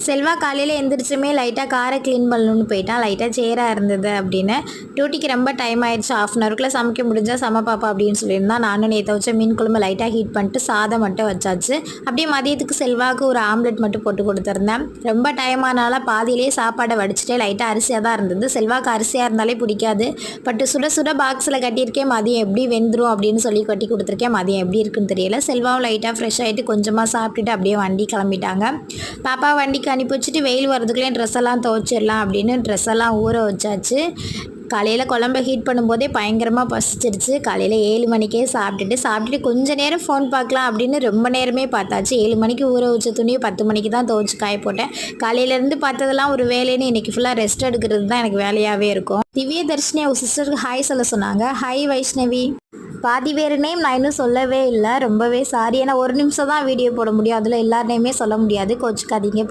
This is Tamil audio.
செல்வா காலையில் எந்திரிச்சுமே லைட்டாக காரை க்ளீன் பண்ணணும்னு போயிட்டான். லைட்டாக சேராக இருந்தது அப்படின்னு. டியூட்டிக்கு ரொம்ப டைம் ஆயிடுச்சு, 1/2 ஹவருக்குள்ளே சமைக்க முடிஞ்சால் சமைப்பாப்பா அப்படின்னு சொல்லியிருந்தான். நானும் நேற்று வச்ச மீன் குழம்பு லைட்டாக ஹீட் பண்ணிட்டு சாதம் மட்டும் வச்சாச்சு. அப்படியே மதியத்துக்கு செல்வாவுக்கு ஒரு ஆம்லெட் மட்டும் போட்டு கொடுத்துருந்தேன். ரொம்ப டைம் ஆனால பாதியிலே சாப்பாடை வடிச்சிட்டே லைட்டாக அரிசியாக தான் இருந்தது. செல்வாக்கு அரிசியாக இருந்தாலே பிடிக்காது. பட் சுட சுட பாக்ஸில் கட்டியிருக்கேன். மதியம் எப்படி வெந்துடும் அப்படின்னு சொல்லி கட்டி கொடுத்துருக்கேன். மதியம் எப்படி இருக்குன்னு தெரியல. செல்வாவும் லைட்டாக ஃப்ரெஷ் ஆகிட்டு கொஞ்சமாக சாப்பிட்டுட்டு அப்படியே வண்டி கிளம்பிட்டாங்க. பாப்பா வண்டிக்கு அனுப்பி வச்சுட்டு வெயில் வரதுக்குள்ளே ட்ரெஸ் எல்லாம் துவைச்சிடலாம் அப்படின்னு ட்ரெஸ் எல்லாம் ஊற வச்சாச்சு. காலையில் குழம்ப ஹீட் பண்ணும்போதே பயங்கரமாக பசிச்சிருச்சு. காலையில் 7 மணிக்கே சாப்பிட்டுட்டு கொஞ்சம் நேரம் ஃபோன் பார்க்கலாம் அப்படின்னு ரொம்ப நேரமே பார்த்தாச்சு. 7 மணிக்கு ஊற வச்ச துணியை 10 மணிக்கு தான் துவைச்சி காய போட்டேன். காலையிலேருந்து பார்த்ததெல்லாம் ஒரு வேலைன்னு இன்றைக்கி ஃபுல்லாக ரெஸ்ட் எடுக்கிறது தான் எனக்கு வேலையாகவே இருக்கும். திவ்ய தர்ஷினி அவங்க சிஸ்டருக்கு ஹாய் சொல்ல சொன்னாங்க. ஹாய் வைஷ்ணவி. பாதி வேறு நேம் நான் இன்னும் சொல்லவே இல்லை. ரொம்பவே சாரி. ஏன்னா ஒரு நிமிஷம் தான் வீடியோ போட முடியும். அதில் எல்லார் நேமே சொல்ல முடியாது. கோச்சுக்காதீங்க.